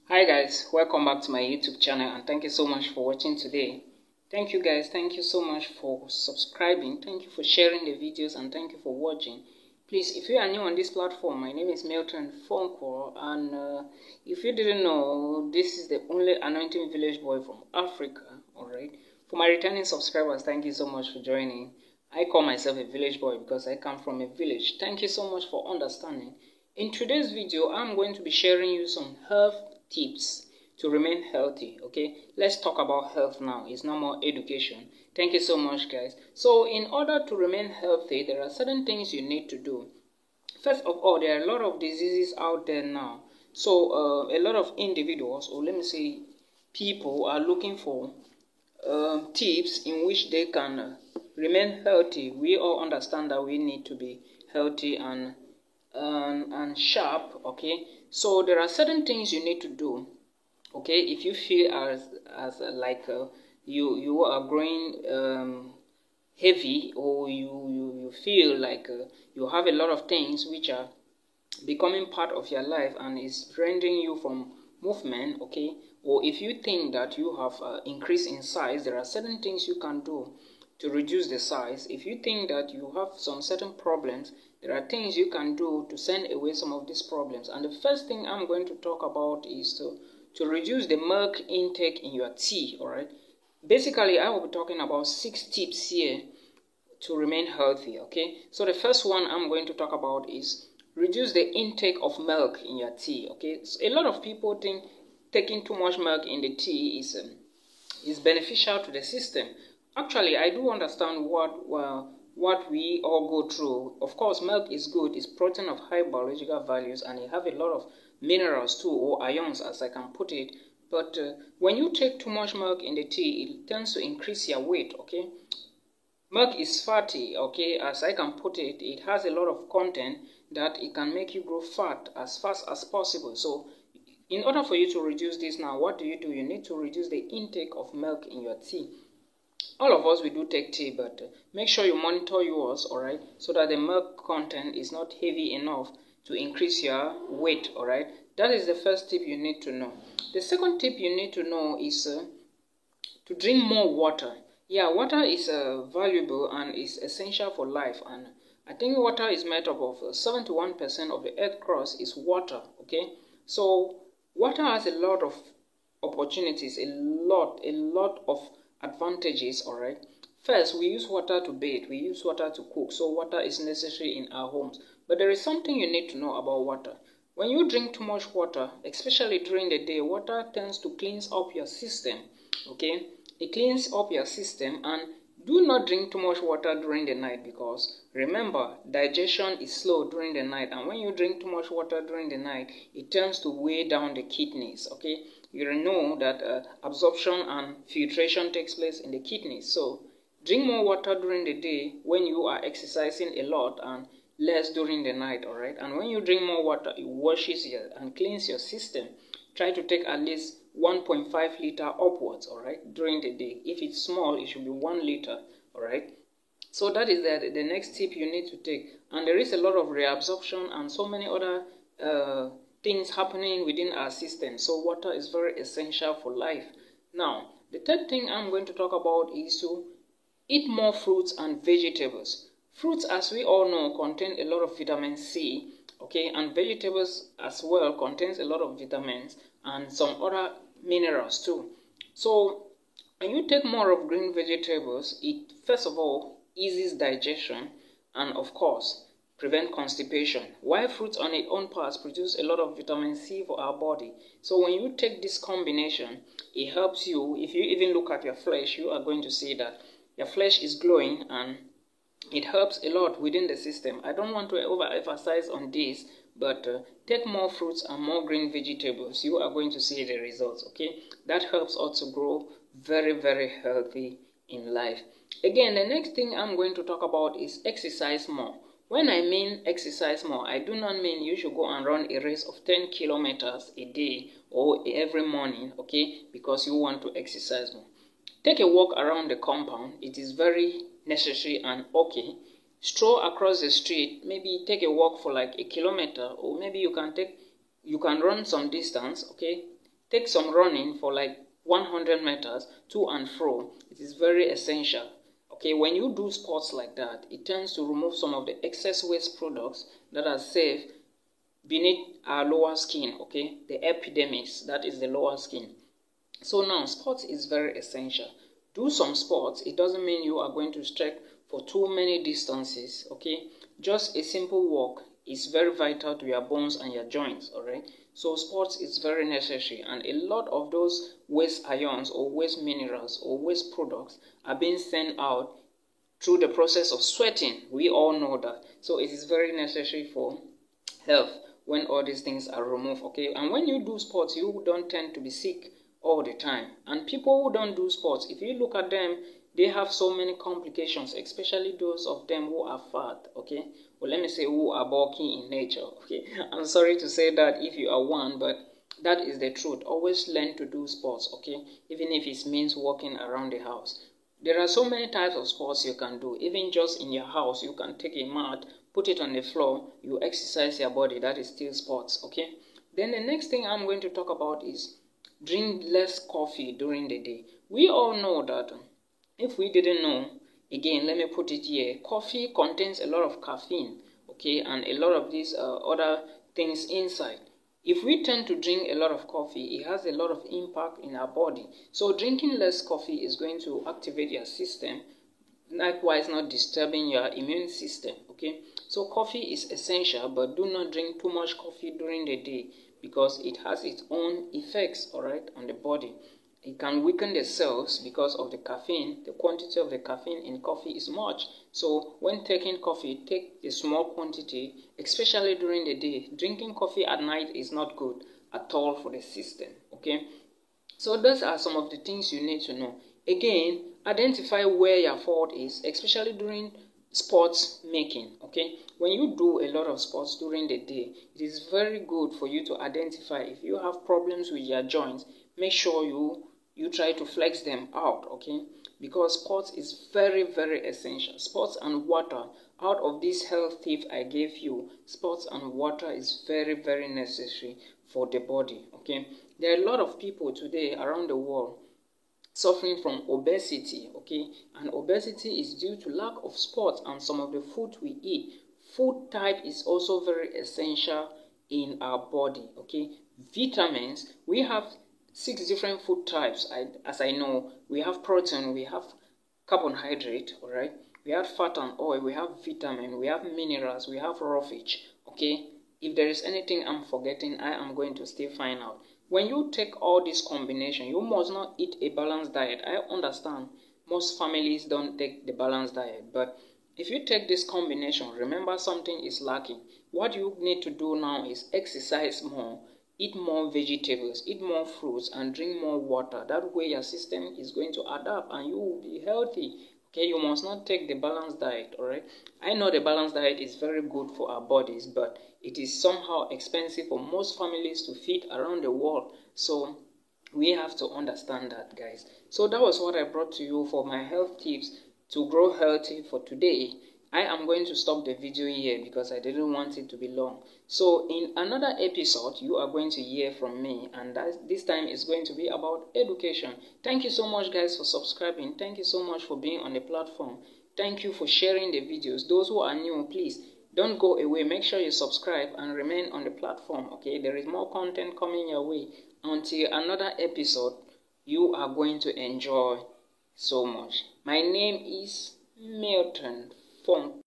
Hi guys, welcome back to my YouTube channel and thank you so much for watching today. Thank you guys, thank you so much for subscribing, thank you for sharing the videos and thank you for watching. Please, if you are new on this platform, my name is Milton Fonko and if you didn't know, this is the only anointing village boy from Africa, alright? For my returning subscribers, thank you so much for joining. I call myself a village boy because I come from a village. Thank you so much for understanding. In today's video, I'm going to be sharing you some health tips to remain healthy. Okay, let's talk about health now. It's no more education. Thank you so much guys. So in order to remain healthy, there are certain things you need to do. First of all, there are a lot of diseases out there now. So a lot of individuals, or let me say people, are looking for tips in which they can remain healthy. We all understand that we need to be healthy and sharp. Okay, so there are certain things you need to do. Okay, if you feel as like you are growing heavy, or you feel like you have a lot of things which are becoming part of your life and is rendering you from movement. Okay, or if you think that you have increased in size, there are certain things you can do to reduce the size. If you think that you have some certain problems, there are things you can do to send away some of these problems. And the first thing I'm going to talk about is to reduce the milk intake in your tea. All right, basically I will be talking about 6 tips here to remain healthy. Okay, so the first one I'm going to talk about is reduce the intake of milk in your tea. Okay, so a lot of people think taking too much milk in the tea is beneficial to the system. Actually, I do understand what we all go through. Of course, milk is good. It's protein of high biological values, and it have a lot of minerals too, or ions, as I can put it. But when you take too much milk in the tea, it tends to increase your weight. Okay, milk is fatty. Okay, as I can put it, it has a lot of content that it can make you grow fat as fast as possible. So in order for you to reduce this now, what do? You need to reduce the intake of milk in your tea. All of us, we do take tea, but make sure you monitor yours, alright, so that the milk content is not heavy enough to increase your weight, alright. That is the first tip you need to know. The second tip you need to know is to drink more water. Yeah, water is valuable and is essential for life, and I think water is made up of 71% of the earth crust is water. Okay, so water has a lot of opportunities, a lot of advantages. All right, first, we use water to bathe, we use water to cook, so water is necessary in our homes. But there is something you need to know about water. When you drink too much water, especially during the day, water tends to cleanse up your system. Okay, it cleans up your system. And do not drink too much water during the night, because remember, digestion is slow during the night, and when you drink too much water during the night, it tends to weigh down the kidneys. Okay, you know that absorption and filtration takes place in the kidneys. So drink more water during the day when you are exercising a lot, and less during the night. All right, and when you drink more water, it washes your and cleans your system. Try to take at least 1.5 liter upwards, all right, during the day. If it's small, it should be 1 liter, all right. So that is the next tip you need to take. And there is a lot of reabsorption and so many other things happening within our system. So water is very essential for life. Now, the third thing I'm going to talk about is to eat more fruits and vegetables. Fruits, as we all know, contain a lot of vitamin C. Okay, and vegetables as well contains a lot of vitamins and some other minerals too. So when you take more of green vegetables, it first of all eases digestion and of course prevent constipation, while fruits on its own parts produce a lot of vitamin C for our body. So when you take this combination, it helps you. If you even look at your flesh, you are going to see that your flesh is glowing, and it helps a lot within the system. I don't want to overemphasize on this, but take more fruits and more green vegetables. You are going to see the results. Okay, that helps also grow very healthy in life. Again, the next thing I'm going to talk about is exercise more. When I mean exercise more, I do not mean you should go and run a race of 10 kilometers a day or every morning, okay, because you want to exercise more. Take a walk around the compound. It is very necessary and okay. Stroll across the street, maybe take a walk for like a kilometer, or maybe you can run some distance. Okay, take some running for like 100 meters to and fro. It is very essential. Okay, when you do sports like that, it tends to remove some of the excess waste products that are safe beneath our lower skin, okay, the epidermis, that is the lower skin. So now, sports is very essential. Do some sports. It doesn't mean you are going to trek for too many distances, okay? Just a simple walk is very vital to your bones and your joints, all right? So sports is very necessary, and a lot of those waste ions or waste minerals or waste products are being sent out through the process of sweating. We all know that. So it is very necessary for health when all these things are removed, okay? And when you do sports, you don't tend to be sick all the time. And people who don't do sports, if you look at them, they have so many complications, especially those of them who are fat, okay? Well, let me say who are bulky in nature, okay? I'm sorry to say that if you are one, but that is the truth. Always learn to do sports, okay? Even if it means walking around the house. There are so many types of sports you can do. Even just in your house, you can take a mat, put it on the floor, you exercise your body. That is still sports, okay? Then the next thing I'm going to talk about is drink less coffee during the day. We all know that. If we didn't know, again, let me put it here. Coffee contains a lot of caffeine, okay, and a lot of these other things inside. If we tend to drink a lot of coffee, it has a lot of impact in our body. So drinking less coffee is going to activate your system, likewise not disturbing your immune system, okay? So coffee is essential, but do not drink too much coffee during the day because it has its own effects, all right, on the body. It can weaken the cells because of the caffeine. The quantity of the caffeine in coffee is much. So when taking coffee, take a small quantity, especially during the day. Drinking coffee at night is not good at all for the system, okay? So those are some of the things you need to know. Again, identify where your fault is, especially during sports making, okay? When you do a lot of sports during the day, it is very good for you to identify if you have problems with your joints. Make sure you try to flex them out, okay? Because sports is very, very essential. Sports and water, out of this health tip I gave you, sports and water is very, very necessary for the body, okay? There are a lot of people today around the world suffering from obesity, okay? And obesity is due to lack of sports and some of the food we eat. Food type is also very essential in our body, okay? Vitamins, we have 6 different food types. As I know, we have protein, we have carbohydrate, all right? We have fat and oil, we have vitamin, we have minerals, we have roughage, okay? If there is anything I'm forgetting, I am going to still find out. When you take all this combination, you must not eat a balanced diet. I understand most families don't take the balanced diet, but if you take this combination, remember something is lacking. What you need to do now is exercise more, eat more vegetables, eat more fruits, and drink more water. That way your system is going to adapt and you will be healthy. Okay, you must not take the balanced diet, all right? I know the balanced diet is very good for our bodies, but it is somehow expensive for most families to feed around the world. So we have to understand that, guys. So that was what I brought to you for my health tips to grow healthy for today. I am going to stop the video here because I didn't want it to be long. So in another episode, you are going to hear from me, and this time is going to be about education. Thank you so much, guys, for subscribing. Thank you so much for being on the platform. Thank you for sharing the videos. Those who are new, please don't go away. Make sure you subscribe and remain on the platform, okay? There is more content coming your way. Until another episode, you are going to enjoy so much. My name is Milton Funk.